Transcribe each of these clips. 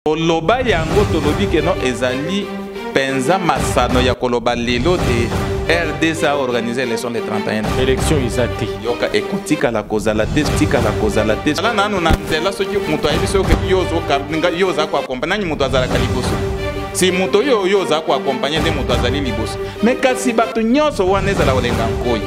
Koloba yango tolobi keno ezali penza masano ya koloba lelo de RDC a organisé l'élection le 31. Élection izati. Yoka ekotika la kozala te, tika la kozala te. Ala nanu na nzela soki muto ayebi soki yozo kabinga yoza ko accompagner muto azala kaliboso. Si muto yoza ko accompagner de muto azali liboso. Mais kasi bato nyonso wana ezala olenga nkoyi.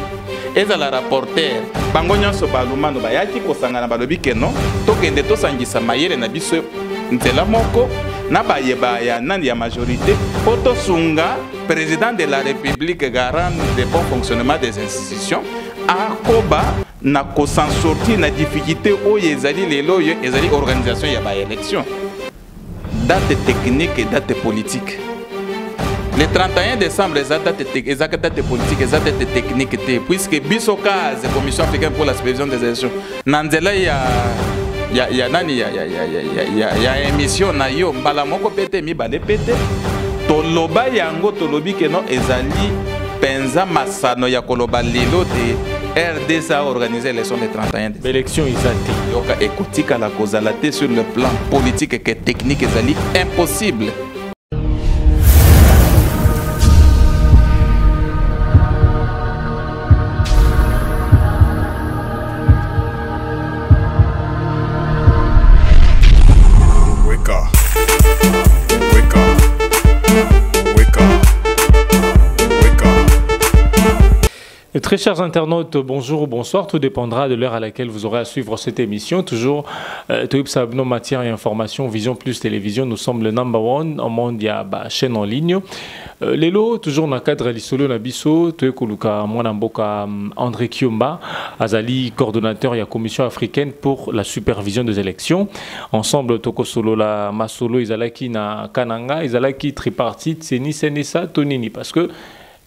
Ezala rapporteur bango nyonso balumano bayaki kosangana balobi keno tokende tosangisa mayele na biso nzela moko na bayeba ya nani ya majorité poto sunga président de la République garant de bon fonctionnement des institutions akoba na ko s'en sortir na difficulté oyo ezali lelo yo ezali organisation ya ba élection date technique et date politique. Le 31 décembre, les date politique, les date technique, puisque Bisoka, la Commission africaine pour la supervision des élections, Nandela, il y a émission, il y a Balamoko pété, mi balé pété. Toloba yango tolobi keno ezali penza masano ya koloba lelo de RDC a organisé l'élection le 31 décembre. L'élection izati. Yoka ekotika la causalité sur le plan politique et technique ezali impossible. Très chers internautes, bonjour ou bonsoir, tout dépendra de l'heure à laquelle vous aurez à suivre cette émission. Toujours, Toyib Sabno, matière et information, Vision Plus Télévision, nous sommes le #1 en monde, il y a chaîne en ligne. Lelo, toujours dans le cadre de l'Isolo Nabiso, Toyekoluka Mwanamboka André Kiomba, Azali, coordonnateur de la Commission africaine pour la supervision des élections. Ensemble, Toko Solo, la Masolo, Izalaki na Kananga, Izalaki tripartite, Seni Senesa, Tonini, parce que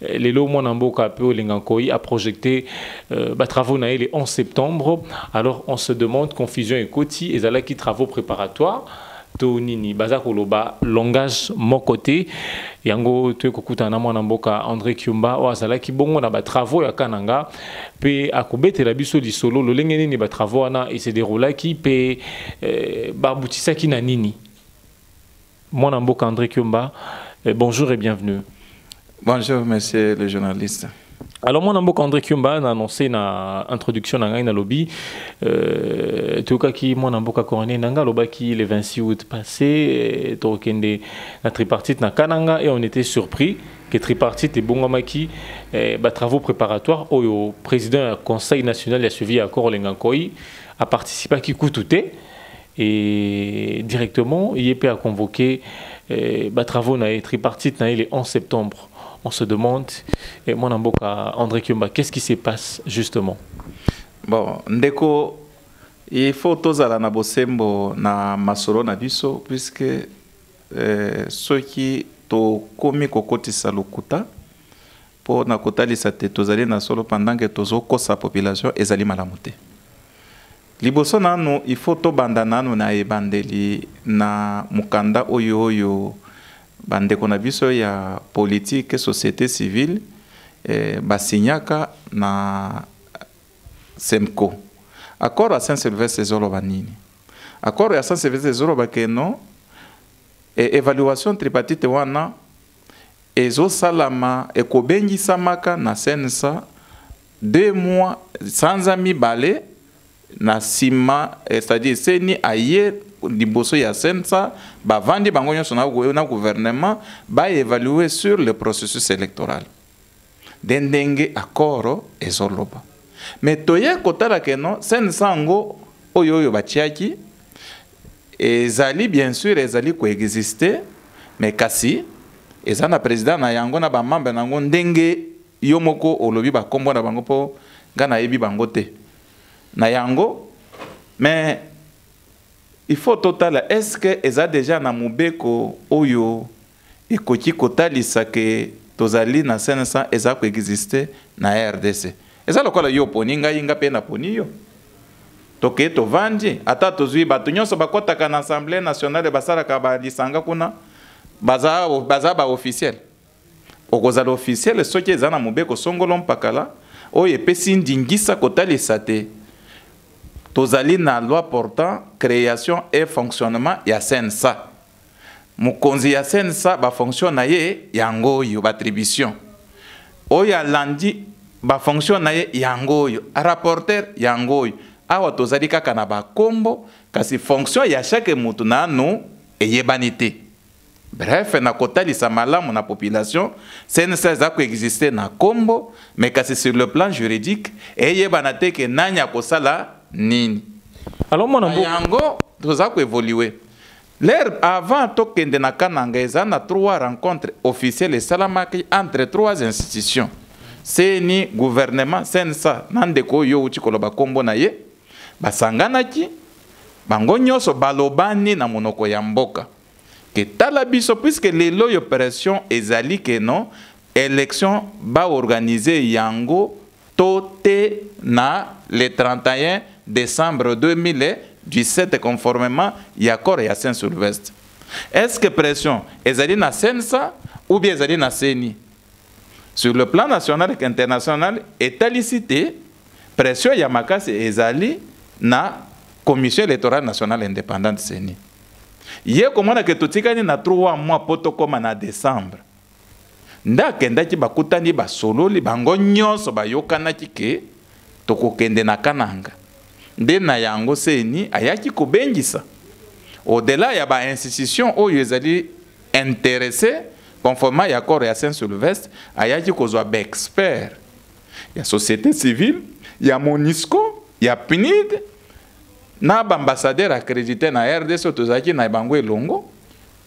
Lelo Mwanamboka Lengankoi a projeté travaux le 11 septembre. Alors on se demande, confusion et koti, et zalaki travaux préparatoires. Tonini, Bazakoloba, langage mon côté. Yango Tuekukuta Mwanamboka André Kiomba, ou Azalaki Bongo na travaux ya Kananga. Pe akobete la biso di solo, le lengeni ni travaux na et se déroula qui pe Barboutisaki na nini. Mwanamboka André Kiomba, bonjour et bienvenue. Bonjour, monsieur le journaliste. Alors, moi, André Kiomba a annoncé une introduction dans le lobby. Tout cas, moi, Namboka Coroné Nanga, le 26 août passé, la tripartite na Kananga, et on était surpris que tripartite et Bongomaki, travaux préparatoires, au président du Conseil national a suivi à Lengankoi, a participé à Kikoutoute, et directement, il a convoqué travaux na tripartite le 11 septembre. On se demande, et mon amboka André Kiomba, qu'est-ce qui se passe justement? Bon, ndeko, il faut tozala na bosembo na masoro na biso, puisque ceux qui to komi kokotisa lokuta, pour na kotalisa te tozali na solo pendant que tozo kosa population ezali malamuté. Liboso nanu, il faut to banda nanu na ebandeli na mukanda oyo bandeko na biso ya politique société civile basinyaka na Semco accord à Saint-Sylvestre ezoloba nini accord à Saint-Sylvestre ezoloba keno évaluation tripartite wana ezosalama ekobengisamaka na sensa 2 mois sans ami balé na sima c'est-à-dire seni aye liboso ya sensa ba vandi bango nyonso na gouvernement ba évaluer sur le processus électoral dendenge accord ezoloba mais toye kotala keno sensa ngo oyo bachiaki ezali bien sûr ezali coexister mais kasi ezana président na yango na ba membre nango ndenge yomoko olobi ba kombo na bango po ngana yebi bango te na yango mais il faut total est-ce que eza déjà na mubeko oyo ekoki kotalisa ke tozali na sensa eza ko exister na RDC eza lokola yo poninga inga pe na poniyo toke to vandi ata tozui bato nyonso bakotaka na assemblée nationale basalaka ba lisanga kuna baza ba officiel okozala officiel soki eza na mubeko songolo mpakala oyo epesi ndingisa kotalisa te tozali na loi portant création et fonctionnement ya sensa mokonzi ya sensa ba fonction na ye yango yo attribution oyo alandi ba fonction na ye yango yo rapporteur yango yo awa tozali kaka na ba kombo kasi fonction ya chaque mutu nanu eyebani te. Bref, na kotalisa malamu na population sensa za ko exister na kombo mais kasi sur le plan juridique eyebana te ke nanya kosala nini. Alors mon ambo yango toza ko évoluer. L'air avant tokende na kananga ezana 3 rencontres officielles salamaki entre 3 institutions. Seni gouvernement sensa nandeko yo uchi koloba kombo na ye basanganaki bango nyonso balobani na monoko ya mboka ke tala biso puisque lelo yo opération ezali ke non élection ba organiser yango tote na le 31 décembre 2017 conformément à l'accord ya Saint-Sylvestre. Est-ce que pression ezali na sensa ou bien ezali na seni? Sur le plan national et international étalicité pression ya makasi ezali na commission électorale nationale indépendante seni. Ye komona ke totikani na 3 mois poto koma na décembre. Ndakendaki bakutani basololi bango nyonso bayokanaki ke tokokende na kananga. Nde na yango seni ayaki kobengisa. Au-delà ya ba institution oyo ezali intéressé conformément à l'accord ya Saint-Sylvestre ayaki kozwa ba expert ya société civile, ya MONUSCO, ya PNID na ba ambassadeur accrédité na RDC tozaki na bango elongo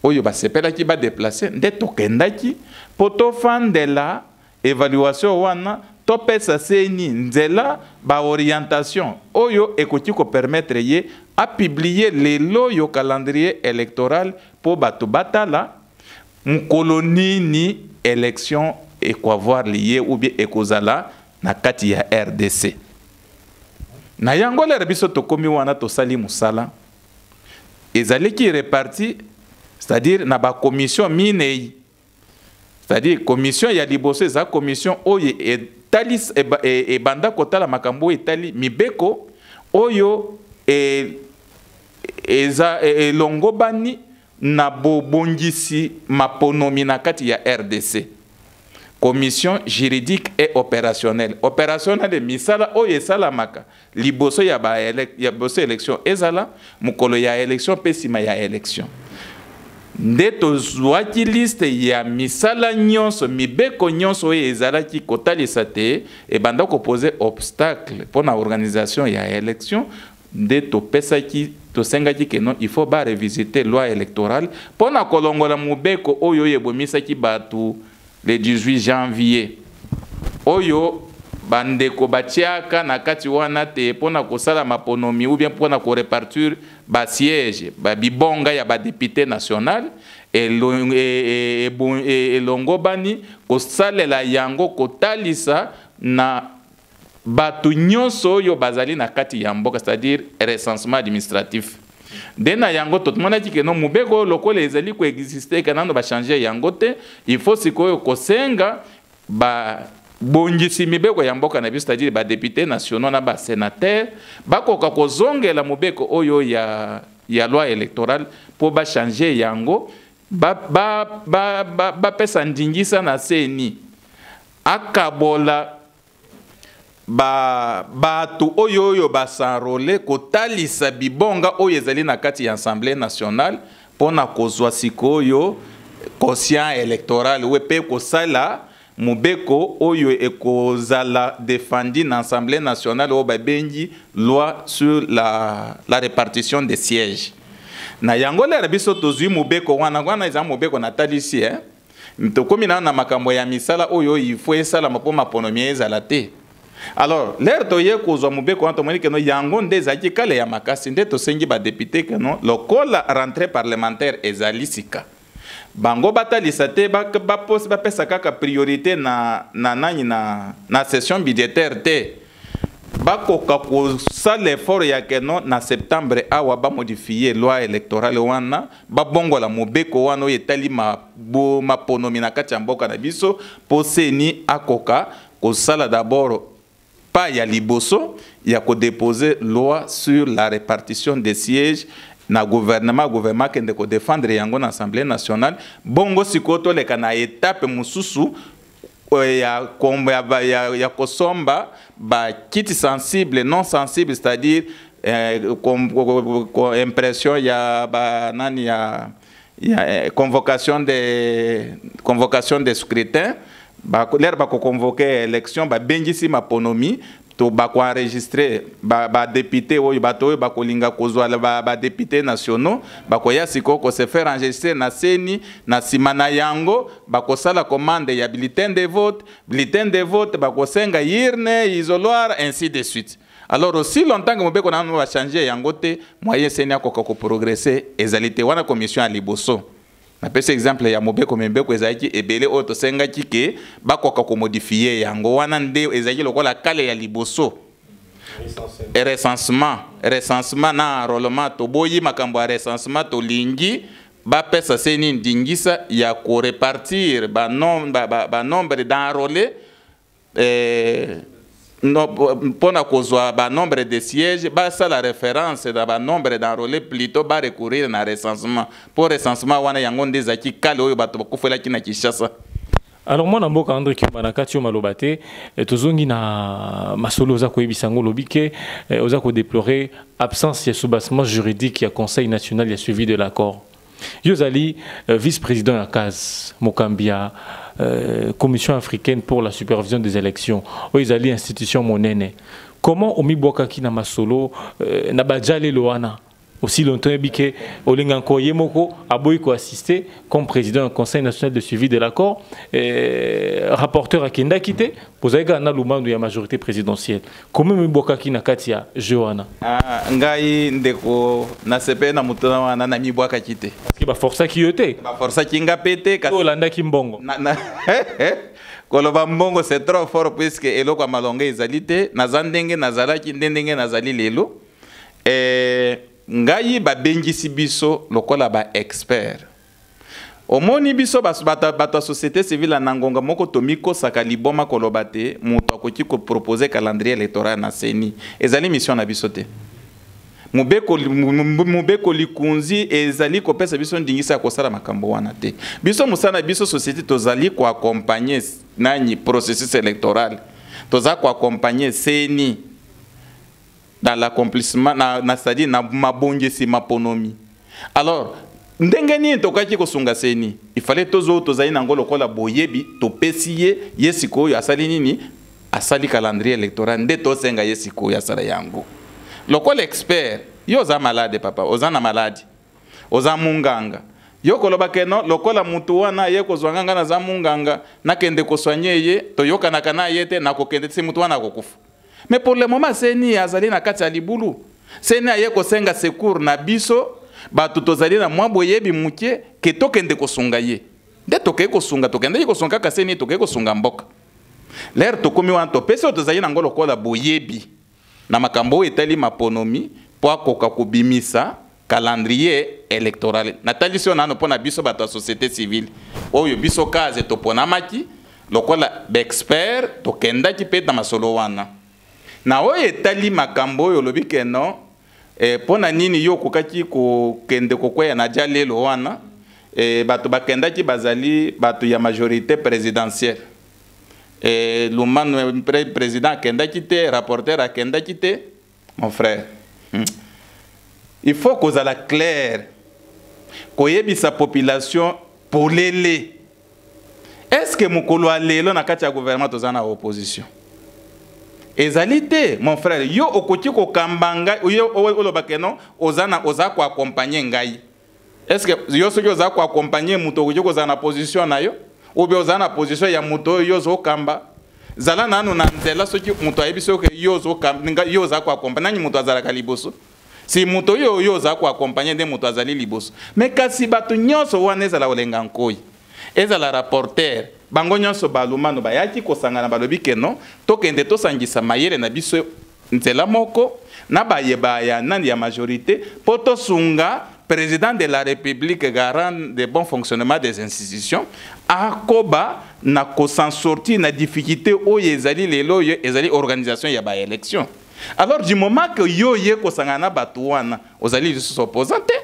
oyo basepelaki ba déplacer nde tokendaki poto fandela évaluation wana topesa seni nzela ba orientation oyo ekoki ko permettre ye a publier lelo yo calendrier électoral po bato batala mkoloni ni élection ekoavoir lié ou bien ekozala na kati ya RDC. Na yango le biso tokomi wana tosali musala ezali ki réparti c'est-à-dire na ba commission minei c'est-à-dire commission ya liboso za commission oyo etalis e banda kotala makambo etali mibeko oyo eza longobani na bobongisi maponomi na kati ya RDC. Commission juridique et opérationnelle. Opérationnelle misala oyo esalamaka liboso ya ba boso élection ezala mukolo ya élection pesima ya élection. Nde tozwaki liste ya misala nyonso mibeko nyonso oyo ezalaki kotalisa te e banda ko poser obstacle pour na organisation ya élection nde topesaki tosengaki ke non il faut ba revisiter loi électorale pour na kolongola mubeko oyo yebomisaki batu le 18 janvier oyo bandeko batiaka na kati wana te pona kosala maponomi ou bien pona ko répartir ba siège ba bibonga ya ba député national elongo bani kosalela yango kotalisa na batu nyonso oyo bazali na kati ya mboka c'est-à-dire recensement administratif. Dena yango tout le monde a dit que non mubeko lokola ezali ko exister kanando ba changer yango te il faut sikoyo kosenga ba bongisi mibeko ya mboka na biso c'est-à-dire ba député nationaux na ba sénateur bakoka kozongela mubeko oyo ya loi électorale pour ba changer yango ba pesa ndingisa na seni akabola batu oyo basanrole kotalisa bibonga oyo ezali na kati ya Assemblée nationale pona kozwa sikoyo conscient électoral wepe kosala mubeko oyo ekozala défendu na Assemblée nationale o babengi loi sur la répartition des sièges. Na yango le biso tozwi mubeko wana eza mubeko na talisi mtokomi na makambo ya misala oyo il faut esala mapo maponomi ezala te. Alors, l'air toye kozwa mubeko wana tomoni ke no yango nde ezaki kale ya makasi nde tosengi ba député ke no lokola rentrée parlementaire ezali sika bango batalisa te bapesa kaka priorité na session budgétaire te bakoka kosala effort ya ke no na septembre awa bamodifier loi électorale wana babongola mubeko wana oyo etali maponomi na kati ya mboka na biso po seni akoka kosala d'abord pas ya liboso ya ko déposer loi sur la répartition des sièges na gouvernement kende ko défendre yango na Assemblée nationale bongo sikoto leka na étape mususu ya kosomba ba kiti sensible non sensible, c'est-à-dire impression ya ba nani ya convocation des scrutins ba l'air ba ko convoquer élection ba bengisi maponomi to ba ko enregistrer ba député oyo bato ba ko linga kozwa ba députés nationaux ba ko ya siko ko se faire enregistrer na seni na simana yango ba ko sala commande ya bulletin de vote ba ko senga yirne isoloir ainsi de suite. Alors aussi longtemps que mobeko na va changer yango te moyen seni akoko ko progresser ezalité wana commission à liboso. Na pese exemple ya mobeko membeko ezaki ebele oto senga kike bakoka ko modifier yango wana nde ezaki lokola kale ya liboso recensement na enrôlement to boyi makambo ya recensement to lingi ba pesa seni ndingisa ya ko repartir ba nombre d'enrôlés no pona kozwa ba nombre de sièges ba ça la référence da ba nombre d'enrôlés plutôt ba recourir na recensement pour recensement wana yango ndezaki kale oyo bato bakufela kina Kinshasa. Alors moi namboka André Kimbana katio malobate tozongi na masolo za ko ebisango lobike oza ko déplorer absence ya soubassement juridique ya Conseil national ya suivi de l'accord. Yozali vice-président à CAS Mokambia Commission africaine pour la supervision des élections. Oyezali institution monene. Comment omiboka ki na masolo na bajale loana aussi longtemps que Olinganko Yemoko a boyko assisté comme président du Conseil national de suivi de l'accord, rapporteur à Kenda Kite, pour ça na lumando ya majorité présidentielle. Comment miboka ki na katia Joana? Ngai ndeko na sepe na mutona wana na miboka kite. Parce que ba força ki yote. Ba força ki ngapete ka Olanda ki mbongo. Koloba mbongo c'est trop fort puisque eloko malonga ezalite nazandenge nazalaki ndenge nazali lelo. Ngai ba bengisi biso lokola ba expert. Omoni biso bato société civile na ngonga moko tomiko saka liboma kolobate muto akoki ko proposer calendrier électoral na seni. Ezali mission na biso te. Mubeko likunzi ezali ko pesa biso ndingisa ko sala makambo wana te. Biso musana biso société tozali ko accompagner nani processus électoral. Toza ko accompagner seni dans l'accomplissement c'est-à-dire na mabongesi maponomi. Alors ndengeni tokaki ko sunga seni il fallait tozali nango lokola boyebi topesiye yesiko yo asali nini asali calendrier électoral nde tosenga yesiko ya sala yango lokola expert yo za malade papa ozana malade oza munganga yo koloba keno lokola mutu wana ye kozwanga na za munganga nakende koswanye ye toyoka nakana yete nakokende tsi mutu wana kokufa. Mais pour le moment, seni azali na kati ya libulu. Seni aye kosenga secours na biso, ba tutozali na mwa boyebi muke ke tokende kosunga ye. De toke kosunga tokende kosunga ka seni toke kosunga mboka. L'air tokomi wan to pese tozali na ngolo kola boyebi. Na makambo etali maponomi po akoka kobimisa calendrier électoral. Natali si on a no pona biso ba société civile. Oyo biso kaze to pona maki lokola expert tokenda ki peta masolo wana. Na oye tali makambo yo lobi keno pona nini yo kokaki ko kende kokweya na jalelo wana bato bakenda ki bazali bato ya majorité présidentielle lumano président kenda kite rapporteur akenda kite mon frère il faut que ça la clair koyebi sa population pour lele est-ce que mukolo alelo na kati ya gouvernement tozana opposition ezalité mon frère yo okoti ko kambanga yo olobakeno ozana oza ko accompagner ngai est-ce que yo soki oza ko accompagner muto okoti ko zana position na yo ou bien ozana position ya muto yo zo kamba zala nanu na nzela soki muto ayebiso ke yo zo kamba yo za ko accompagner muto azala kaliboso si muto yo za ko accompagner de muto azali liboso mais kasi bato nyonso wana ezala olenga nkoi ezala rapporteur bango nyonso balumano bayaki kosangana balobi keno tokende tosangisa mayele na biso nzela moko na bayeba ya nani ya majorité poto sunga président de la République garant de bon fonctionnement des institutions akoba na ko s'en sortir na difficulté o ezali lelo ezali organisation ya ba élection Alors du moment que yo ye ko sangana batu wana ozali lisusu opposante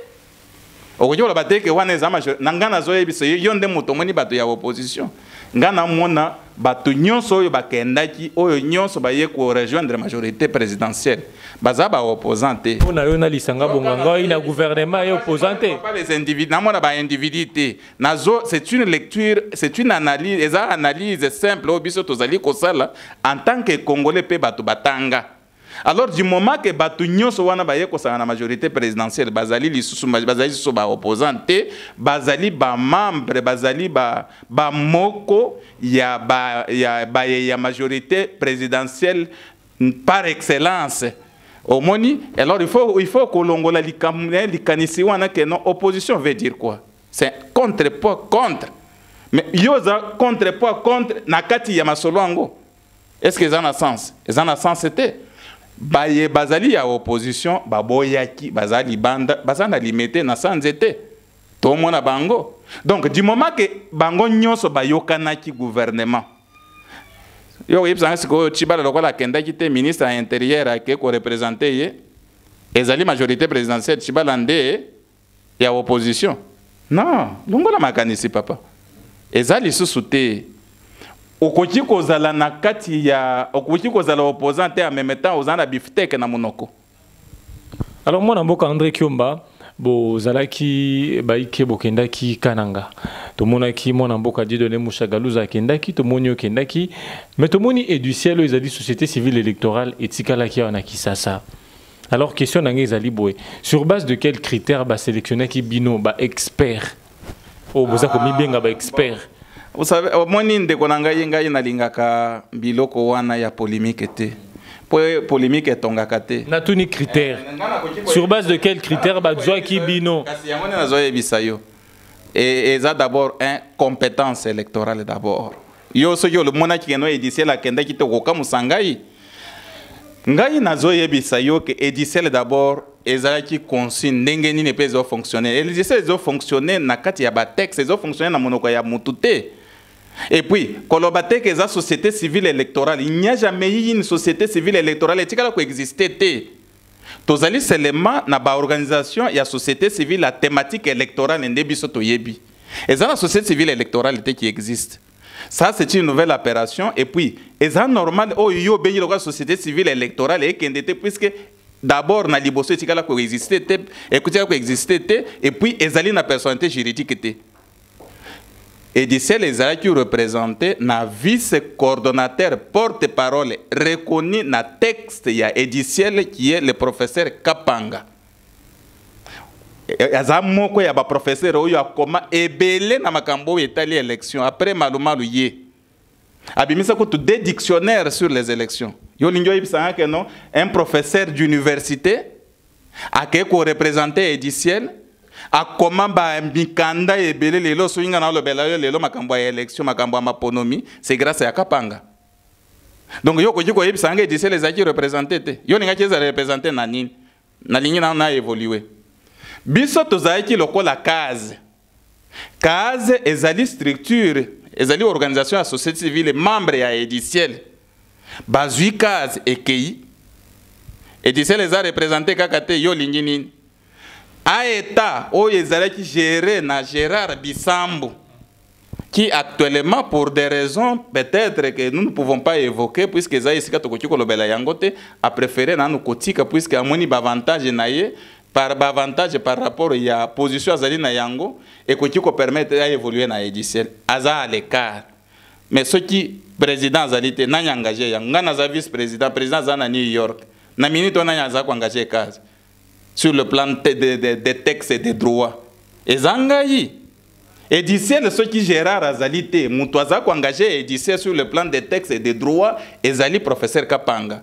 okojola bateke wana ezama nangana zo yebisa yo nde moto moni batu ya opposition ngana mona batu nyonso oyo bakendaki oyo nyonso baye ko rejoindre majorité présidentielle bazaba opposante on a yo na lisanga bonganga ina gouvernement et opposante pas les individus na mona ba individuité nazo c'est une lecture c'est une analyse eza analyse simple obiso tozali ko sala en tant que congolais pe batu batanga. Alors du moment que batu nyonso wana baye ko sala na majorité présidentielle bazali lisusu bazali so ba opposante bazali ba membre bazali ba moko ya majorité présidentielle par excellence au moni. Alors il faut que longola likanisi wana que non opposition veut dire quoi? C'est contrepoids contre. Mais yoza contrepoids contre nakati ya masolo. Est-ce que ça a un sens? Ça a un sens c'était baye bazali ya opposition baboyaki bazali banda bazana limité na sans été to mona bango. Donc du moment que bango nyonso bayokanaki gouvernement yo yebsanga siko chibala lokola kenda kite ministre à l'intérieur ake ko représenter ye ezali majorité présidentielle chibala nde ya opposition non longola makanisi papa ezali susute okoki kozala na kati ya okoki kozala opposante en même temps ozana bifteke na monoko. Alors moi namboka André Kiomba bo zalaki baike bokendaki kananga tomonaki mona mboka Dieudonné Mushagaluza kendaki tomoni okendaki mais tomoni et du ciel ezali société civile électorale etikalaki wana Kisasa. Alors question nanga ezali boye sur base de quels critères ba sélectionnaki bino ba expert o boza ko mibenga ba expert. Vous savez, moi, ndeko na ngai nalingaka biloko wana ya polémique te. Polémique etongaka te. Na tuni critère. Sur base de quels critères bazwa ki bino? Kasi yango na zo yebisa yo. Et ça d'abord un compétence électorale d'abord. Yo so yo le mona ki no édicel akenda ki to koka musangai. Ngai na zo yebisa yo que édicel d'abord ezalaki consigne ndenge nini pe zo fonctionner. Édicel zo fonctionner na kati ya ba texte zo fonctionner na monoko ya mutute. Et puis, kolobate que la société civile électorale, il n'y a jamais eu une société civile électorale qui a existé. Tozali seulement na ba organisation ya société civile la thématique électorale ndebiso toyebi. Et ça la société civile électorale qui existe. Ça c'est une nouvelle opération et puis c'est normal oh yo benyi la société civile électorale et kendete puisque d'abord na liboso etikala ko exister et puis ezali na personnalité juridique te. Et d'ici les gens qui représentent na vice-coordonnateur porte-parole reconnu na texte ya Ediciel qui est le professeur Kapanga. Azamoko ya ba professeur oyo akoma ebele na makambo etali élection après malumalu ye. Abimisa ko tout des dictionnaires sur les élections. Yo lingyo ibisanga que non un professeur d'université akeko représenter Ediciel a comment ba mikanda ebele lelo swinga na lobela lelo makambo ya élection makambo ya maponomi c'est grâce à Kapanga. Donc yo ko jiko yebisanga Ediciel les aki représenter te yo ninga cheza représenter na nini na ligne na évoluer biso tozaki lokola case ezali structure ezali organisation ya société civile membre ya Ediciel bazui case ekei Ediciel les a représenté kakate yo lingi nini a état oyo ezalaki géré na Gérard Bisambo qui actuellement pour des raisons peut-être que nous ne pouvons pas évoquer puisque ezali sika tokoki kolobela yango te a préféré na nous kotika puisque amoni ba avantage na ye par avantage par rapport à la position azali na yango et koki ko permettre à évoluer na Ediciel aza à l'écart mais ce qui président azali te na engagé yanga na za vice président za na New York na minute on a za ko engagé case sur le plan des textes et des droits. Et Zangayi, Ediciel, ce qui Gérard Azalité, Moutouaza ko engagé Ediciel sur le plan des textes et des droits, Ezali professeur Kapanga.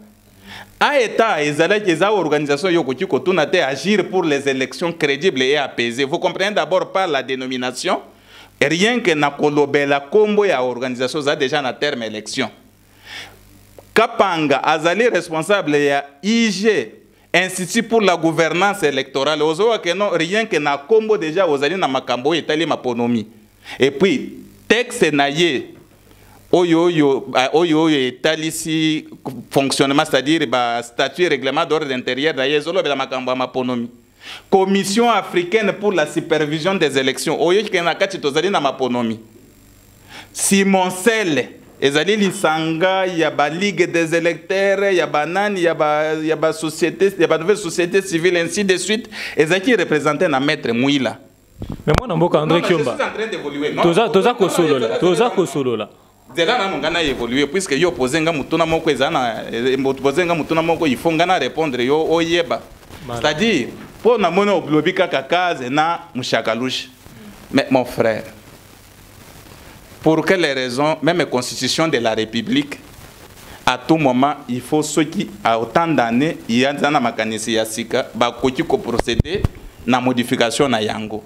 À État, Ezali Eza organisation Yokoki Kotunate agir pour les élections crédibles et apaisées. Vous comprenez d'abord par la dénomination, rien que na kolobela kombo ya organisation za déjà na terme élection. Kapanga Azali responsable ya IG Institut pour la gouvernance électorale. Rien que na combo déjà aux alliés na makambo etali maponomi. Et puis texte na ye oyo etalisi fonctionnement, c'est-à-dire statut et règlement d'ordre intérieur d'ailleurs la makambo maponomi. Commission africaine pour la supervision des élections oyo kenakati tozali na maponomi. Simon Sel ezali lisanga ya ba ligue des électeurs ya banani ya ba société ya ba nouvelle société civile ainsi de suite ezaki représenté na maître Mouila. Mais moi namboka André Kiomba. Toza ko solo là. Zela na ngana évoluer puisque yo posenga mutuna moko ezana posenga mutuna moko il faut ngana répondre yo oyeba. C'est-à-dire pour na mona oblobika kakaze na mushakalushi. Mais mon frère, pour quelles raisons, même la constitution de la République, à tout moment, il faut ceux qui, à autant d'années, il y a des mécanismes yassika, qui procéder à la modification na yango.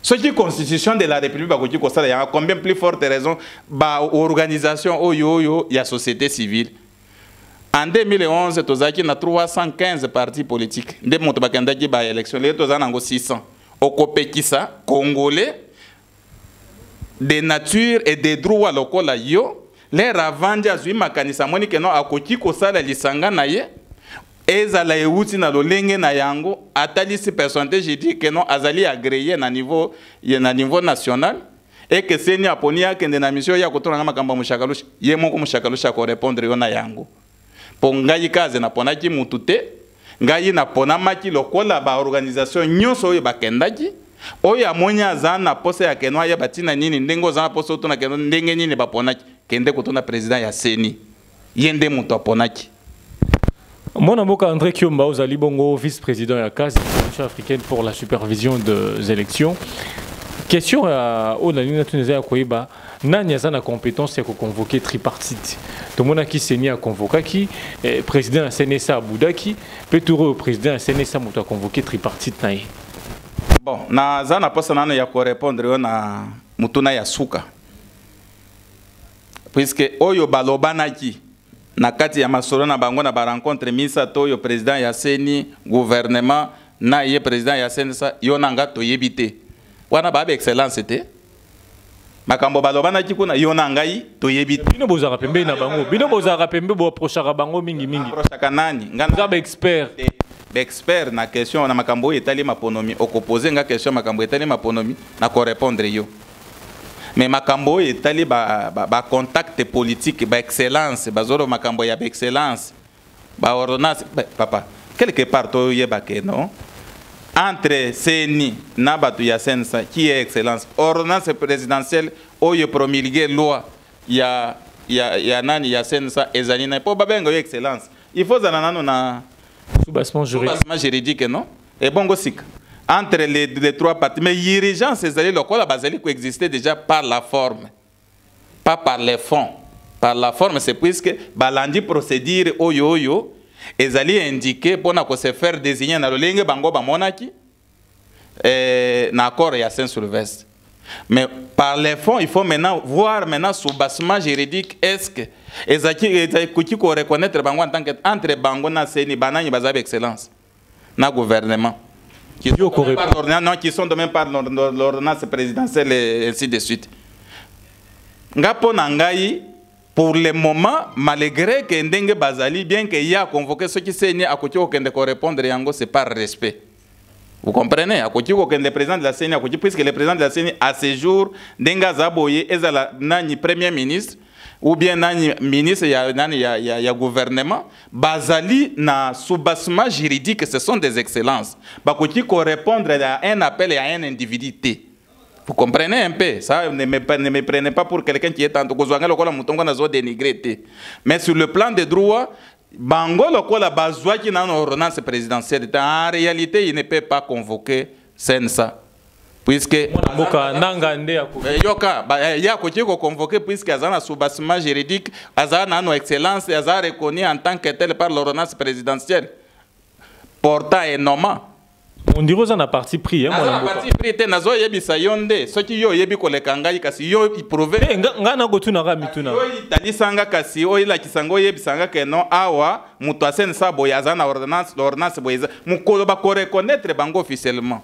Ce qui est la constitution de la République, il y a combien plus forte raison, l'organisation, il y a société civile. En 2011, il y a 315 partis politiques. Il y a élection, il y a 600. Au Kopekisa, Congolais, des natures et des droits locaux là yo les ravandi azui makanisa moni que non akoki ko sala lisanga na ye ezala euti na lolenge na yango atalisi personnalité j'ai dit que non azali agréé na niveau national et que seni aponia que na mission ya kotona makamba mushakalushi ye moko mushakalushi ko répondre yo na yango pongai kaze na ponaki mutute ngai na ponamaki lokola ba organisation nyoso yo bakendaki oya monya zana pose ya kenwa ya batina nini ndengo zana pose otuna kenwa ndenge nini baponaki kende kotona président ya Seni yende muto aponaki. Mon amboka André Kiomba ozali bongo vice-président ya CAS, Commission africaine pour la supervision des élections. Question à Onanina Tunisia Koiba, nani azana compétence ya ko convoquer tripartite. To mona ki Seni a convoqué qui président Senesa Boudaki, peut-être président Senesa muto a convoqué tripartite naï. Bon, na zana posa nano ya ko répondre na mutuna ya suka. Puisque oyo balobanaki na kati ya masolo na bango na ba rencontre misa to yo président ya Seni gouvernement na ye président ya Senesa yo nanga to yebite. Wana ba excellence te. Makambo balobanaki kuna yo nangai to yebite. Bino bozara pembe na bango. Bino bozara pembe bo approchera bango mingi. Approchaka nani? Ngana ba expert. Expert na question na makambo etali maponomi okoposer nga question makambo etali maponomi na ko répondre yo mais makambo etali ba contact politique ba excellence bazoro makambo ya ba excellence ba ordonnance papa quelque part to yeba ke non entre Seni na batu ya Sensa qui est excellence ordonnance présidentielle oyo promulguer loi ya nani ya Sensa ezali na po babenga yo excellence il faut zanana na soubassement juridique, non? Et bon, entre les trois parties. Mais l'irrigence, c'est le la basilique qui existait déjà par la forme, pas par les fonds. Par la forme, c'est puisque balandi procédure oyo et ali indiqué pour se faire désigner dans le ligne bango bamonaki na accord ya Saint-Sylvestre. Mais par les fonds, il faut maintenant voir maintenant soubassement juridique est-ce que ezaki ko reconnaître bango en tant que entre bango na Seni banani bazabe excellence na gouvernement qui sont de même par l'ordonnance présidentielle et ainsi de suite. Ngapo nangai pour le moment malgré que ndenge bazali bien que y a convoqué ceux qui Seni akoti ko kende ko répondre yango c'est par respect. Vous comprenez? Le président de la CENI, puisque le président de la CENI, à ce jour, Denga Zaboye, est premier ministre, ou bien nani ministre, il y a gouvernement, Bazali, na soubassement juridique, ce sont des excellences. Bakoti ko répondre à un appel et à un individu. Vous comprenez un peu? Ça, ne me prenez pas pour quelqu'un qui est en train de dénigrer. Mais sur le plan des droits, Bango lokola bazwa ki na ordonnance présidentielle en réalité il ne peut pas convoquer Sensa puisque boka nanga nde yoka ya ko tiko convoquer puisque azana soubassement juridique azana no excellence azana reconnu en tant que tel par l'ordonnance présidentielle portant et nommant. On dirait que ça a parti pris. Na parti pris te nazo yebisa yonde soki yo yebi ko lekangai kasi yo iprouver ngana go tuna ga mituna yo italisanga kasi o ila kisango yebisanga ke non awa muto Sensa boyaza na ordonnance boyaza mukolo ba ko reconnaître bango officiellement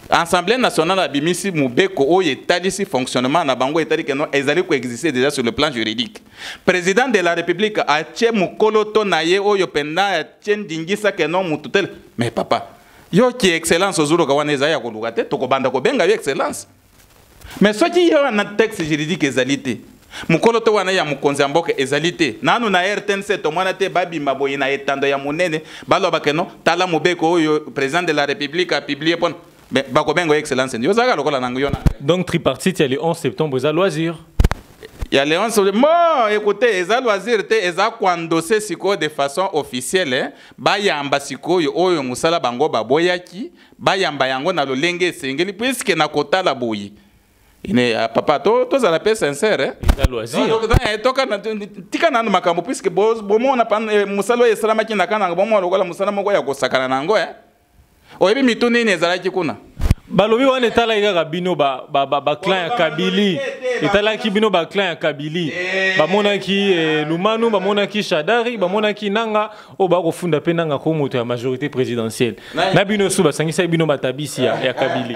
Assemblée nationale a bimisi mubeko oyo etalisi fonctionnement na bango etali que non ezali ko exister déjà sur le plan juridique. Président de la République a tché mukolo to na ye oyo penda tché ndingisa que non mututel. Mais papa, yo ki excellence ozuro ka wana ezaya ko lugate to ko banda ko benga yo excellence. Mais ce qui yo na texte juridique ezalité. Mukolo to wana ya mukonzi amboke ezalité. Nanu na RTNC to mwana te babi maboyi na etando ya munene baloba que non tala mubeko oyo président de la République a publié pon. Donc tripartite, il y a le 11 septembre, ils ont loisir. Il y a le 11 septembre. Bon, écoutez, ils ont loisir, ils ont condossé de façon officielle. Bayamba siko yo oyo musala bango baboyaki, bayamba yango na lolenge sengeli puisque na kota la boyi. Ine papa to za la paix sincère. Ils ont loisir. Toka na tika na makambo puisque bomo na musala esalama ki na kana bomo lokola musala moko ya kosakana nango oyebi mituni nezalaki kuna balobi wana etala kaka bino ba clan ya Kabili etalaki bino ba clan ya Kabili bamonaki Lumanu bamonaki Shadari bamonaki nanga o ba kofunda pe nanga ko moto ya majorité présidentielle na bino su basangisa bino batabisi ya Kabili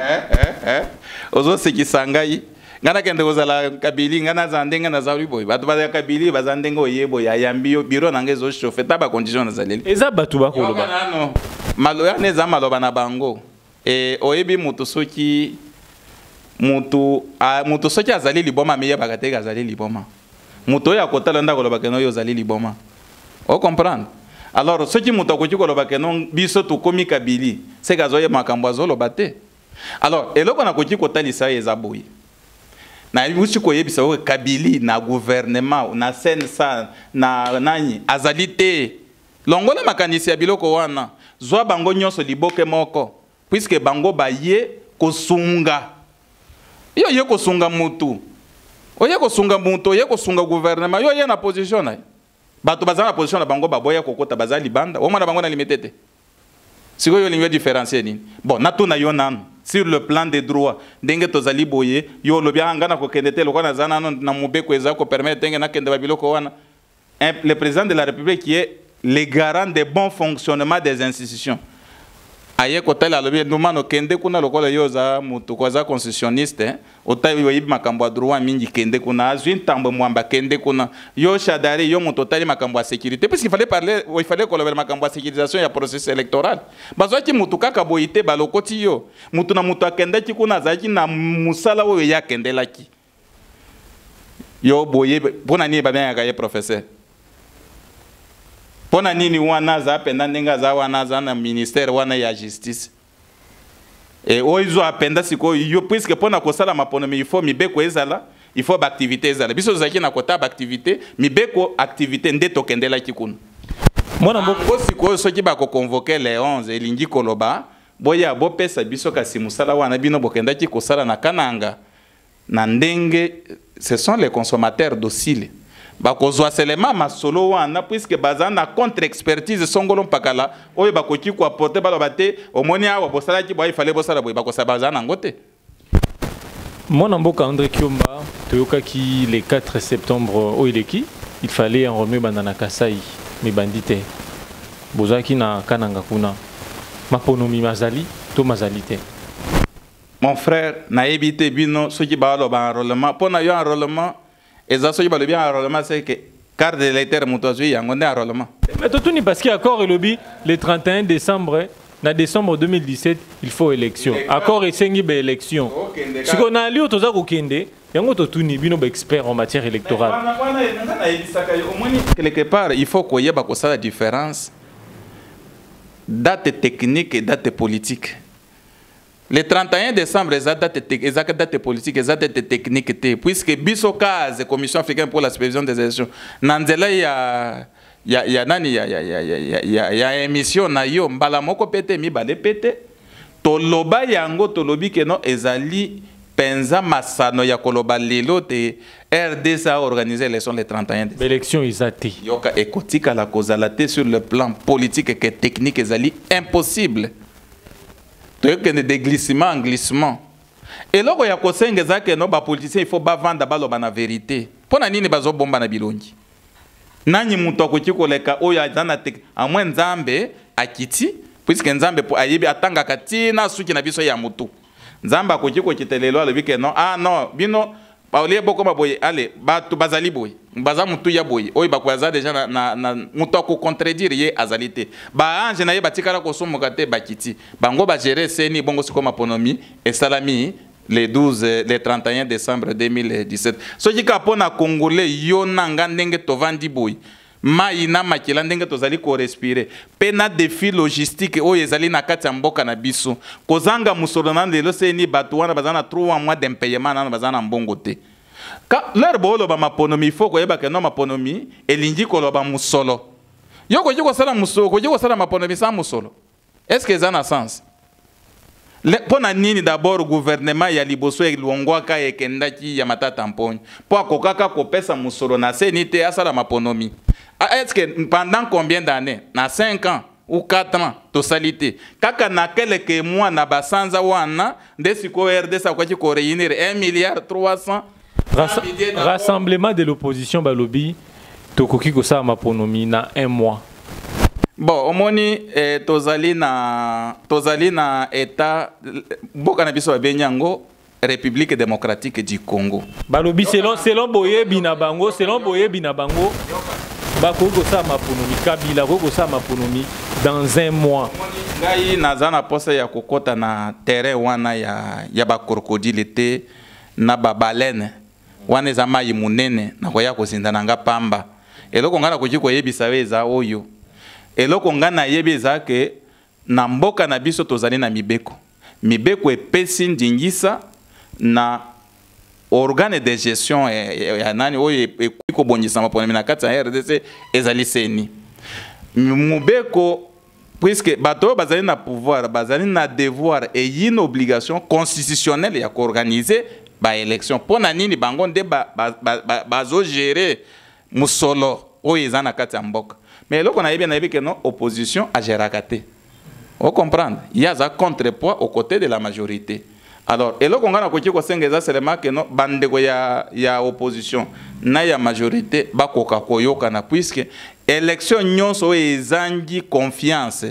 ozo sekisangai ngana kende kozala Kabili ngana zandenga na zauri boy batu ba Kabili bazandenga oyebo ya yambio biro nanga ezo chauffer taba condition na zaleli eza batu bakoloba maloya neza maloba na bango oyebi mutu soki mutu soki azali liboma meya bakateka azali liboma mutu ya kotala nda koloba keno yo azali liboma o comprendre alors soki mutu akoki koloba keno biso tukomi Kabili c'est kazoye makambo azoloba te alors eloko na koki kotalisa eza boye na yusi koyebisa o Kabili na gouvernement na sensa na nani azali te longola makanisi ya biloko wana zwa bango nyonso liboke moko puisque bango baye kosunga yo ye kosunga mutu oye kosunga mutu oye kosunga gouvernement yo ye na position na bato bazana na position na bango baboya kokota bazali banda o mwana bango na limitete siko yo linyo différencier nini bon natuna yo nanu sur le plan des droits ndenge tozali boye yo lobia ngana ko kendete lokana zana na mubeko eza ko permettre ndenge na kende babiloko wana le président de la République qui est les garants des bons fonctionnements des institutions. Aye kotala lobi numano kende kuna lokola yoza mutu kwaza constitutionniste otayi yoyibi makambo droit mingi kende kuna azwi ntambo mwamba kende kuna yo Shadari yo mutu tali makambo ya sécurité parce qu'il fallait parler il fallait collaborer makambo ya sécurisation ya processus électoral bazwaki mutu kaka boyite balokoti yo mutu na mutu akendaki kuna azaki na musala oyo ya kendelaki yo boye pona ni ba bien ya professeur pona nini wana za penda ndenga za wana za na ministère wana ya justice oizo apenda siko yo puisque pona kosala maponomi il faut mibeko ezala il faut activité ezala biso zaki na kota activité mibeko activité ndeto kendela kikuna mwana mboko siko soki ba ko convoquer les 11 elingi koloba boya bo pesa biso kasi musala wana bino bokenda ki kosala na kananga na ndenge ce sont les consommateurs dociles bakozwa selema masolo wana puisque bazana contre expertise songolo mpakala oyo bakoki ko apporter baloba te omoni awa bosala ki boy fallait bosala boy bakosa bazana ngote Mon amboka André Kiomba toyokaki le 4 septembre au Ileki il fallait en remettre banana Kasai mais bandite bozaki na kananga kuna maponomi mazali to mazalite mon frère na évité bino soki baloba enrôlement pona yo enrôlement et ça, c'est que carte de l'électeur moutouazoui a un enrôlement. Mais tout n'est parce qu'il y a accord et lobby le 31 décembre, en décembre 2017, il faut élection. Accord et 5 élection. Ce qu'on a lu au Toza Kende, il y a un autre expert en matière électorale. Quelque part, il faut qu'on y ait la différence date technique et date politique. Le 31 décembre, les dates politiques, les dates techniques, puisque Bissoka, la Commission africaine pour la supervision des élections, Nanzela, il y a émission, nayo, mbalamoko pete, mi bale pete, toloba yango tolobi ke no ezali penza masano ya koloba lelo te RDC a organisé l'élection le 31 décembre. L'élection isati. Yoka ekotika la causalité sur le plan politique et technique ezali impossible. De glissement en glissement. Et là, il y a que nos politiciens, il faut vendre la vérité. Pour nini bazo bomba na bilongi. Nani muto akoki koleka oya zana tek a moins nzambe akiti puisque nzambe po ayebi atanga katina suki na biso ya mutu. nzamba koki ko kitelelo alobi ke non ah non bino ba olie boko maboye allez ba to bazali boye baza mutu ya boye oyi bakwaza déjà na mutu ko contredire ye azalité ba ange na ye batikala ko somoka te bakiti bango ba gérer seni bongo siko maponomi et salami le 31 décembre 2017 soki ka pona congolais yo nanga ndenge tovandi boye mai na makila ndenge tozali ko respirer pe na défi logistique oyo ezali na kati ya mboka na biso kozanga musolo na lelo seni bato wana bazana 3 mois d'impayement na bazana mbongo te ka leur bolo ba maponomi faut koyeba ke no maponomi elingi koloba musolo yo ko jiko sala musolo ko jiko sala maponomi sa musolo est-ce que ça na sens pona nini d'abord gouvernement ya liboso elongwaka ekendaki ya matata mponi po akokaka kopesa musolo na seni te asala maponomi. Est-ce que pendant combien d'années, na 5 ans ou 4 ans, totalité, kaka na quelques mois na basanza wana, desiko RDC kwa ko réunir 1 milliard 300 rassemblement de l'opposition balobi tokoki ko sa maponomi na 1 mois. Bon, omoni tozali na état boka na biso benyango République démocratique du Congo. Balobi selon boyebi na bango, bakoko sa maponomi Kabila koko sa maponomi dans 1 mois. Ngai nazana posa ya kokota na terrain wana ya ba crocodile te na ba baleine wana za mai munene na koya kozinda nanga pamba eloko ngana kujiko yebisa weza oyo eloko ngana yebeza ke na mboka na biso tozali na mibeko epesi ndingisa na organe de gestion ya nani oyo eko bongisa maponomi na kati ya RDC ezali seni mubeko puisque bato bazali na pouvoir bazali na devoir et une obligation constitutionnelle ya organiser ba élection pona nini bango nde bazo gérer musolo oyo eza na kati ya mboka mais eloko na yebi ke non opposition a géraka te on comprendre il y a un contrepoids aux côtés de la majorité. Alors, et là, on a dit que c'est le bandeko ya opposition, na ya majorité, bakoka koyokana puisque élection nyonso ezangi confiance.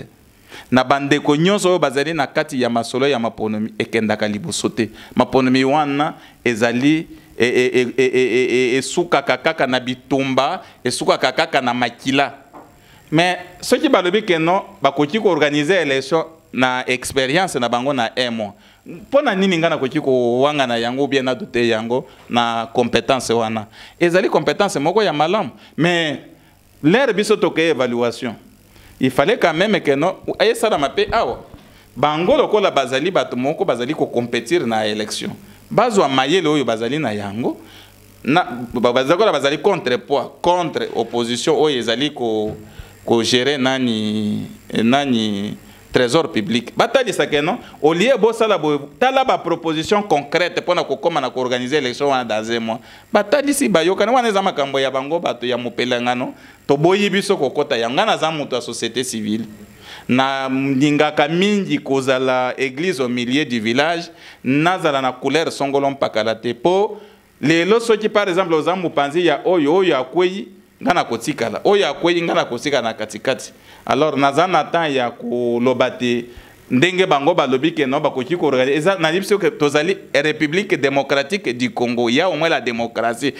Na bandeko nyonso bazali na kati ya masolo ya maponomi ekendaka liboso te. Maponomi wana ezali esuka kaka na bitumba, esuka kaka na makila. Mais ceux qui balobi que non, bakoki ko organiser élection na expérience na bango na 1 mois. Pona nini ngana koki ko wanga na yango bien na doute yango na compétence wana. Ezali compétence moko ya malamu, mais l'air biso toke évaluation. Il fallait quand même que non aye sala mape awa. Bango lokola bazali bato moko bazali ko compétir na élection. Bazwa mayele oyo bazali na yango. Na bazali contrepoids contre opposition oyo ezali ko gérer nani trésor public. Batali sakeno au lieu bosala tala ba proposition concrète pour na kokoma na organiser élection dans 1 mois. Batali si bayoka na wana za makambo ya bango bato ya mopelangano to boyi biso kokota yangana za mutu ya société civile. Na ndingaka mingi kozala église au milieu du village nazala na couleur songolon pakalate po lelo soki par exemple ozamu panzi ya oyo akwei ngana kotikala oyo akwei ngana kotika na katikati. Alors nazana temps ya kolobate ndenge bango balobi ke no bakoki ko organiser na lipso que tozali République démocratique du Congo. Il y a au moins la démocratie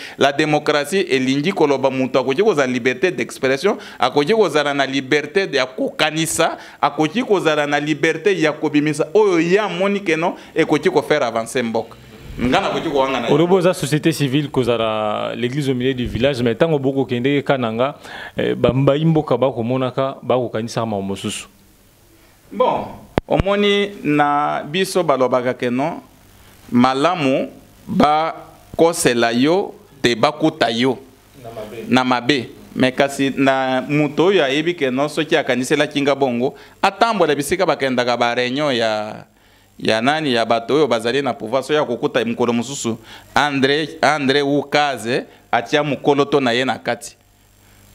elingi koloba mutu akoki ko za liberté d'expression akoki ko za na liberté ya kokanisa akoki ko za na liberté ya kobimisa oyo ya moni ke no ekoki ko faire avancer mboka. Oloboza société civile kozara l'église au milieu du village mais tango boko kende kananga bamba imboka bako monaka bako kanisa ma mosusu. Bon, omoni na biso balobaka keno malamu ba kosela yo te bakuta yo na mabe mais kasi na muto ya yebi keno soki akanisela kinga bongo atambola bisika bakendaka ba réunion ya nani ya bato oyo bazali na pouvoir so ya kokuta mukolo mususu André Ukaze atia mukolo to na ye na kati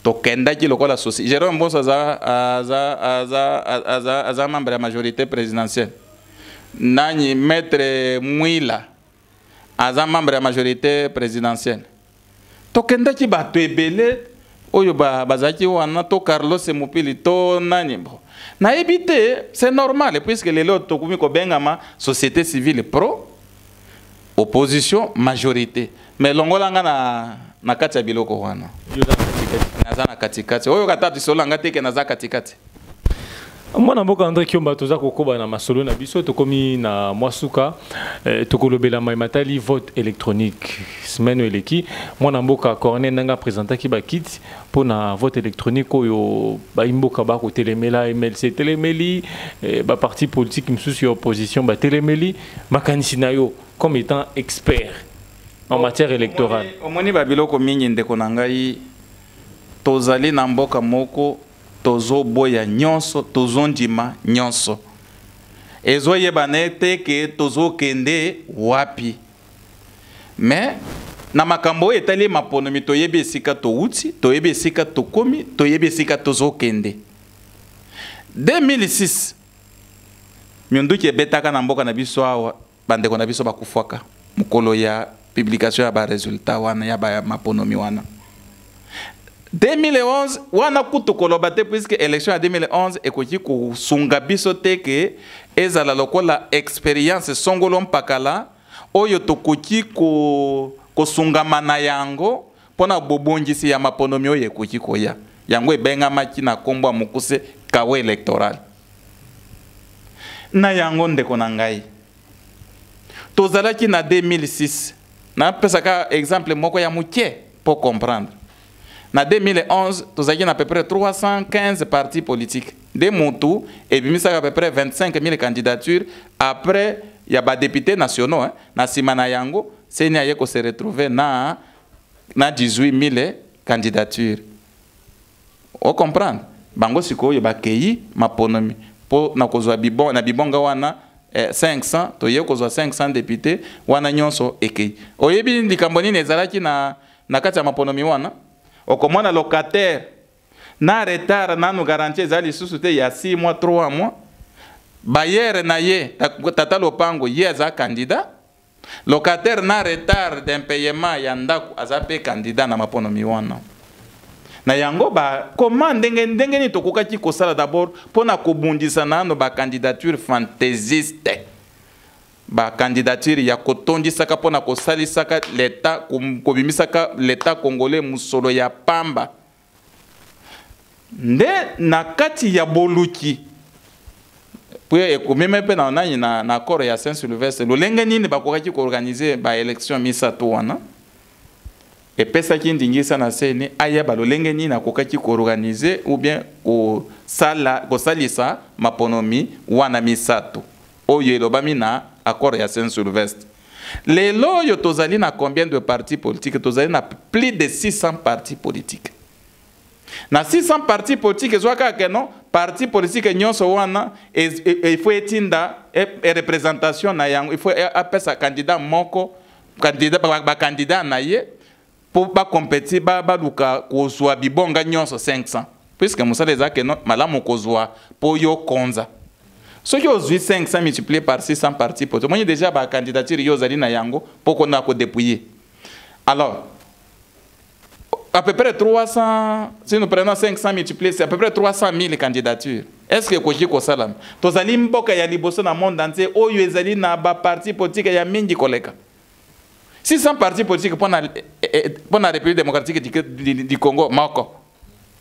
to kendaki lokola sosi Jérôme Bosso aza membre ya majorité présidentielle nani maître Mwila aza membre ya majorité présidentielle to kendaki bato ebele oyo bazaki wana to Carlos Mupili to nani bon na éviter c'est normal puisque les lots tokumi ko bengama société civile pro opposition majorité mais longolanga na kati ya biloko wana naza na katikati oyo katatu solanga teke naza katikati. Mwana mboka André Kiomba toza kokoba na masolo na biso tokomi na mwasuka tokolobela matali vote électronique semaine eleki mwana mboka Corneille nanga présentaki ba kit pour na vote électronique oyo ba imboka ba ko telemela MLC telemeli ba parti politique msusu opposition ba telemeli makanisi na yo comme étant expert en matière électorale. Omoni ba biloko mingi ndeko na ngai tozali na mboka moko tozo boya nyonso tozo ndima nyonso ezo yebane te ke tozo kende wapi mais na makambo etali maponomi toyebi esika touti toyebi esika tokomi toyebi esika tozo kende 2006 myonduki ebetaka na mboka na biso awa bandeko na biso bakufwaka mukolo ya publication ya ba resultat wana ya ba maponomi wana 2011 wana kutu koloba te puisque élection ya 2011 ekoki kusunga biso te ke ezala lokola expérience songolo mpakala oyo tokoki kosungama na yango pona bobongisi ya maponomi oyo ekoki koya yango ebengamaki na kombo ya mokuse kawe électoral na yango ndeko na ngai tozalaki na 2006 na pesaka exemple moko ya muke pour comprendre. En 2011, nous avons à peu près 315 partis politiques. Des Moutou, et puis à peu près 25 000 candidatures. Après, il y a des députés nationaux. Dans Simana Yango, c'est qu'on se retrouve dans 18 000 candidatures. Vous comprenez? Bango siko yo bakeyi maponomi. Po na kozwa bibon na bibonga wana 500, to ye kozwa 500 députés wana nyonso ekei. Oyebi likambo nini ezalaki na kati ya maponomi wana? Okomona locataire na retard na nous garantir za lisusu te ya 6 mois 3 mois bailleur na ye tata lopango ye za candidat locataire na retard d'impayement ya ndako azape candidat na maponomi wana na yango ba comment ndenge ni tokokaki kosala d'abord pona kobundisa nano ba candidature fantaisiste ba candidature ya kotondisaka pona kosalisaka l'état kobimisaka l'état congolais musolo ya pamba nde na kati ya boluki puis ekomeme pe na nani na accord ya Saint-Sylvestre lolenge nini bakokaki ko organiser ba élection misato wana epesaki ndingisa na sene aya ba lolenge nini akokaki ko organiser ou bien kosalisa maponomi wana misato oyo elobami na accord ya Saint-Sylvestre. Les lois tozali na combien de partis politiques? Tozali na plus de 600 partis politiques. Na 600 partis politiques, zwaka ke non parti politique nyonso wana il faut etinda représentation na yango, il faut apesa candidat moko candidat na ye pour ba compétir ba luka kozwa bibonga nyonso 500 puisque musala ezake non malamu kozwa po yo konza. Ce qui est 500 multiplié par 600 partis politiques, moi déjà ma candidature yozali na yango pour qu'on a ko dépouiller. Alors à peu près 300, si nous prenons 500 multipliés, c'est à peu près 300 000 candidatures. Est-ce que koji ko salam? Tozali mboka ya liboso na monde entier oyo ezali na ba parti politique ya mingi koleka. 600 partis politiques pour la République démocratique du Congo moko.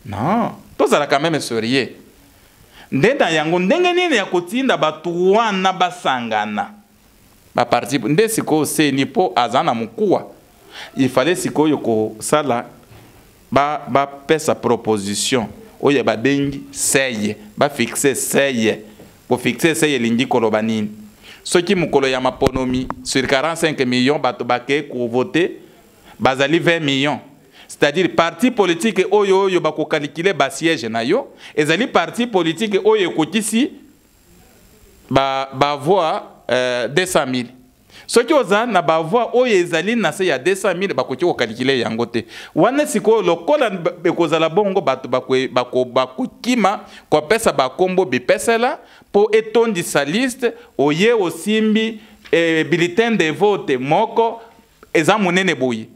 Non, tozala quand même sérieux. Ndenda yango ndenge nini ya kotinda batu wana basangana ba parti nde siko se nipo azana mukuwa il fallait siko yoko sala ba pesa proposition oye ba bengi seye ba fixer seye pour fixer seye lingi koloba nini soki mukolo ya maponomi sur 45 millions bato bake ko voter bazali 20 millions. C'est-à-dire parti politique oyo bako calculer ba siège na yo ezali parti politique oyo kokisi ba voix 200 000. Ce qui oza na ba voix oyo ezali na se ya 200 000 bako ko calculer yango te. Wana siko lokola bekozala bongo bato bako kima ko pesa ba kombo bipesela po etondi sa liste oye osimbi bulletin de vote moko eza monene boyi.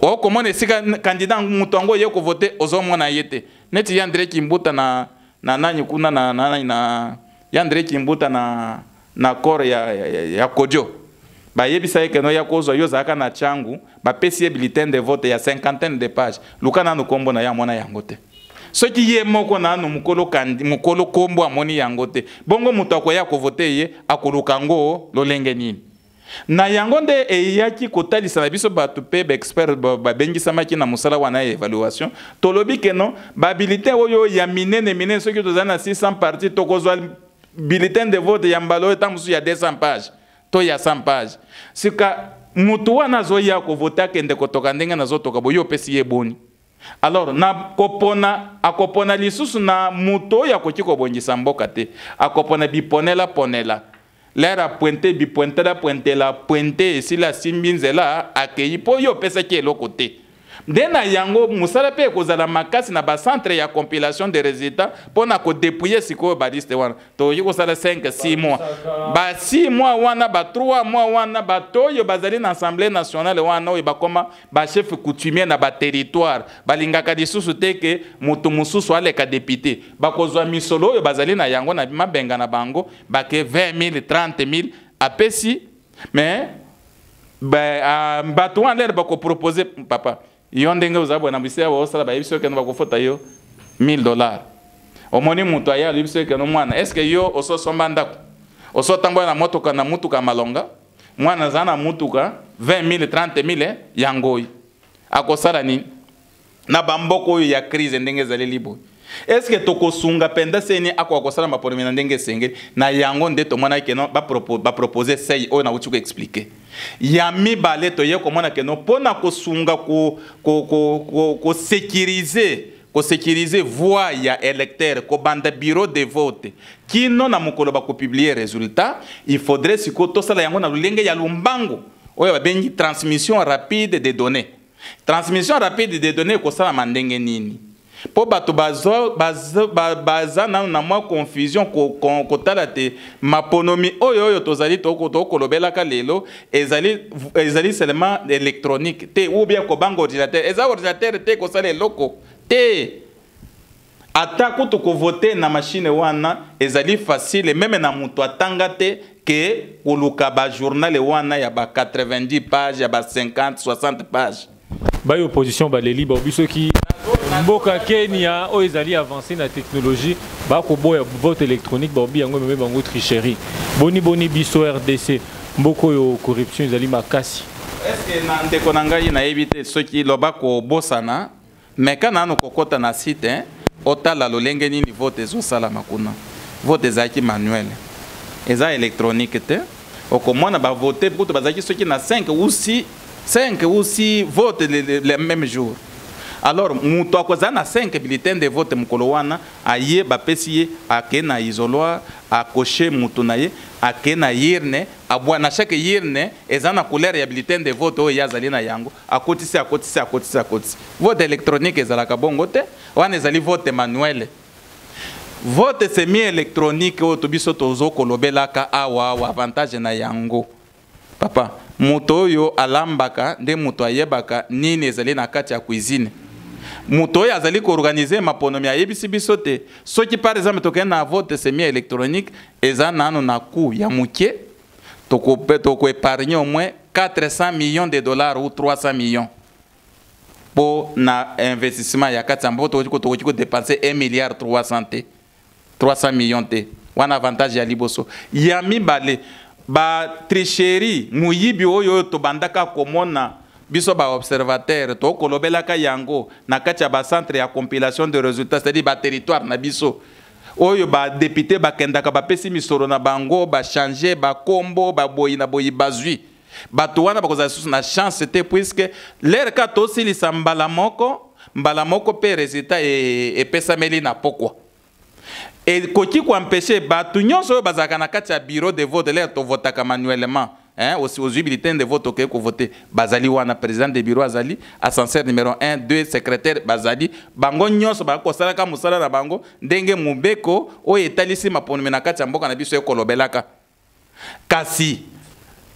o komona esika candidat mutu ango ye ko voter ozomona yete neti André Kimbuta na nani kuna na André Kimbuta na corps ya Kodjo ba yebisa yeke no ya kozwa yo zaka na changu ba pesi bulletin de vote ya 50 de pages lukana no kombo na ya mona yango te soki ye moko na no mukolo kombo amoni yango te bongo mutu akoya ko voter ye akoluka ngo lolenge nini na yango nde eyaki kotalisa na biso batu pe expert babengisamaki na musala wana evaluation tolobi keno ba bulletin oyo ya minene soki tozana 600 parties tokozwa bulletin de vote ya mbalo etambusu ya 200 pages to ya 100 pages sika mutu wana zoya ko voter kende kotoka ndenge na zotoka boyo pesi ye boni alors na akopona lisusu na mutu ya kokiko bongisa mboka te akopona biponela lera pointe pointe si la simbinzela akei po yo pesa ki eloko te ndena yango musala pe kozala makasi na ba centre ya compilation de résultats pona ko dépouiller siko ba liste wana to yiko sala 5-6 mois ba 6 mois wana ba 3 mois wana ba toyo bazali na assemblée nationale wana oyo bakoma ba chef coutumier na ba territoire balingaka lisusu te ke mutu mususu aleka député bakozwa misolo oyo bazali na yango na mabenga na bango ba ke 20 000 30 000 apesi mais bato wana bako proposer papa yo ndenge uzabwa na bisia wa osala ba yebiso ke no bakofota yo $1000 omoni mutu aya yebiso ke no mwana est-ce que yo oso somba ndako oso tambola na motoka na mutuka malonga mwana zana mutuka 20 000 30 000 yangoi akosala nini na bamboko ya crise ndenge zali libo est-ce que tokosunga penda seni akosala maponi na ndenge sengeli na yango nde to mona ke no ba proposer sei o na uti ko expliquer ya mibale to ye komona ke no pona kosunga ko sécuriser voix ya électeur ko banda bureau de vote kino na mokolo ba ko publier résultat il faudrait siko to sala yango na lulenge ya lumbango oyo ba bengi transmission rapide des données ko sala mandenge nini po bato baza na mwa confusion ko tala te maponomi oyo tozali tokolobelaka lelo ezali seulement électronique te ou bien ko banga ordinateur te ko sala eloko te ata kutu ko voter na machine wana ezali facile même na mutu atanga te ke koluka ba journal wana ya ba 90 pages ya ba 50 60 pages ba opposition ba leli ba biso ki mboka Kenya o ezali avancé na technologie ba ko boya vote électronique ba bi yango même bango tricherie boni biso RDC mboko yo corruption ezali makasi est-ce que na ndeko na ngai na éviter soki loba ko bosana mais kana no kokota na site otala lolenge nini vote ezo sala makuna vote ezaki manuel eza électronique te okomona ba voter pour to bazaki soki na 5 ou 6 votes le même jour. Alors, mutu akoza na 5 bulletins de vote mukolo wana aye bapesi akena isoloir akoche mutu na ye akena yirne abwa na chaque yirne ezana couleur ya bulletin de vote o yazali na yango akotisi vote électronique ezalaka bongo te wana ezali vote manuel. Vote semi électronique o to biso tozo kolobelaka awa avantage na yango papa muto yo alambaka nde muto ayebaka nini ezali na kati ya cuisine muto yo azali ko organiser maponomi ayebisi biso te soki par exemple tokena vote semi électronique eza nano na coût ya mukie toko épargner au moins 400 millions de dollars ou 300 millions pour na investissement ya kati mboto toko dépenser 1 milliard 300 millions te wana avantage ya liboso ya mibale ba tricherie muyibi oyo to bandaka komona biso ba observateur to kolobelaka yango na kati ya ba centre ya compilation de résultats c'est-à-dire ba territoire na biso oyo ba député ba kendaka ba pesi misoro na bango ba changer ba kombo ba boyi na boyi bazui bato wana bakoza na chance te puisque l'air ka to silisa mbala moko pe résultat e pesameli na pokwa. Et koki ko empêcher batu nyonso bazaka na kati ya bureau de vote l'air to votaka manuellement aussi aux bulletins de vote que ko voter bazali wana président de bureau azali ascenseur numéro 1 2 secrétaire bazali bango nyonso ba ko salaka musala na bango ndenge mubeko o etalisi maponomi na kati ya mboka na biso ekolobelaka kasi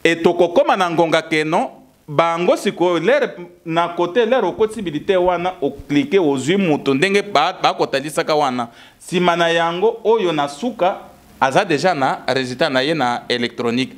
etoko koma na ngonga keno bango siko l'air na côté l'air au possibilité wana o cliquer aux yeux moto ndenge ba kotalisaka wana sima na yango oyo na suka aza déjà na résultat na ye na électronique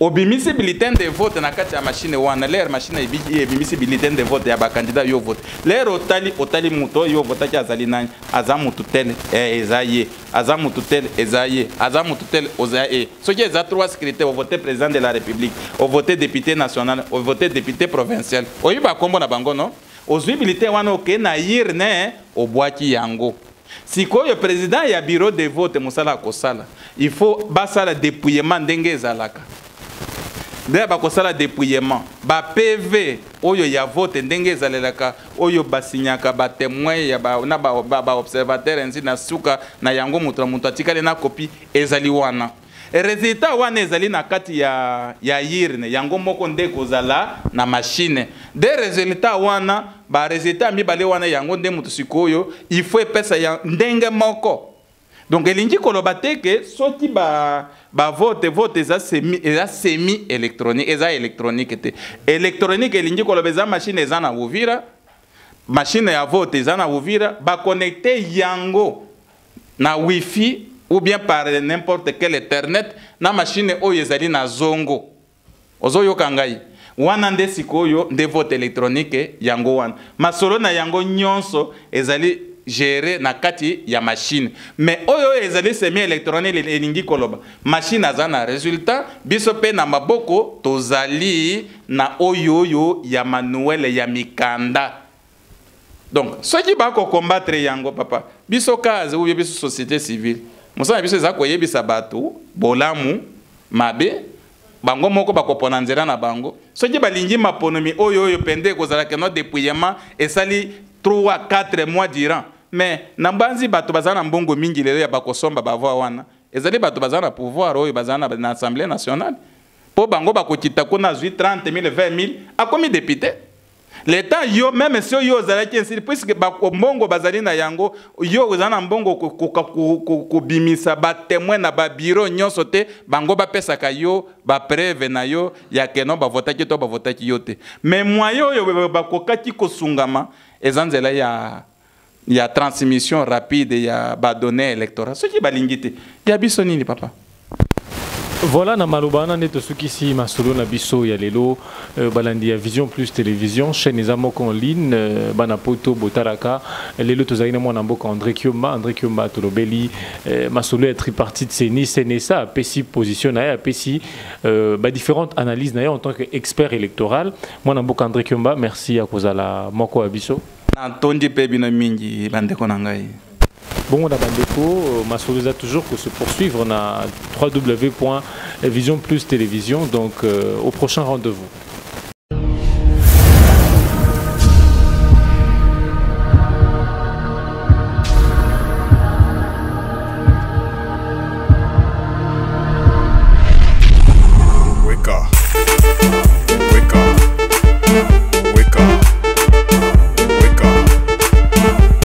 obimisi bulletin de vote na kati ya machine wana l'air machine ebimisi bulletin de vote ya ba candidat yo vote l'air otali moto yo votaki azali nani aza mutu tel ezaye aza mutu tel ezaye aza mutu tel ozaye soki eza trois critères au voter président de la république au voter député national au voter député provincial oyiba kombo na bango no ozwi bulletin wana oke na yir ne obwaki yango sikoyo président ya bureau de vote musala kosala il faut basala dépouillement ndenge ezalaka Dès bakosala dépouillement ba PV oyo ya vote ndenge ezalelaka oyo basinyaka ba témoin ya ba observateur ainsi na suka na yango mutu atikale na copie ezali wana résultat wana ezali na kati ya yirne yango moko nde kozala na machine de résultat wana ba résultat mibale wana yango nde mutu sikoyo il faut epesa ya ndenge moko. Donc elingi koloba teke soki ba vote eza semi électronique eza électronique te électronique elingi koloba eza machine eza na Uvira machine ya vote eza na Uvira ba connecter yango na wifi ou bien par n'importe quel internet na machine oyo ezali na zongo ozoyoka ngai wana nde sikoyo nde vote électronique yango wana masolo na yango nyonso ezali gérer na kati ya machine mais oyo ezali semi électronique elingi koloba machine aza na résultat biso pe na maboko tozali na oyo ya manuel ya mikanda. Donc soki bako combattre yango papa biso kaze ou biso société civile musana biso za koyebisa bato bolamu mabe bango moko bakopona nzela na bango soki balingi maponomi oyo pende kozala ke no dépouillement esali 3-4 mois durant mais nambanzi bato bazana mbongo mingi lelo ya bakosomba bavoi wana ezali bato bazana pouvoir oyo bazana na assemblée nationale po bango bakokita kuna 30 000 20 000 akomi député l'état yo même si yo zalaki ainsi puisque mbongo bazali na yango yo ozana mbongo ko bimisa ba témoin na ba bureau nyonso te bango bapesaka yo ba preuve na yo ya keno ba votaki to ba votaki yo te mais moyo yo bakokaki kosungama ezanzela ya transmission rapide ya ba données électorales ce qui balingi te ya biso nini papa. Voilà, na malobana neto sukisi masolo na biso ya lelo balandi ya Vision Plus Télévision chaîne ezamoko en ligne bana poto botaraka lelo tozaina mwana mboka André Kiomba tolobeli masolo ya tripartite seni senesa pesi position na pesi ba différentes analyses na en tant qu'expert électoral mwana mboka André Kiomba merci à kozala moko ya biso na tondi pe bino mingi bandeko na ngai. Bon, on a Masolo toujours que se poursuivre na www.visionplus télévision. Donc, au prochain rendez-vous.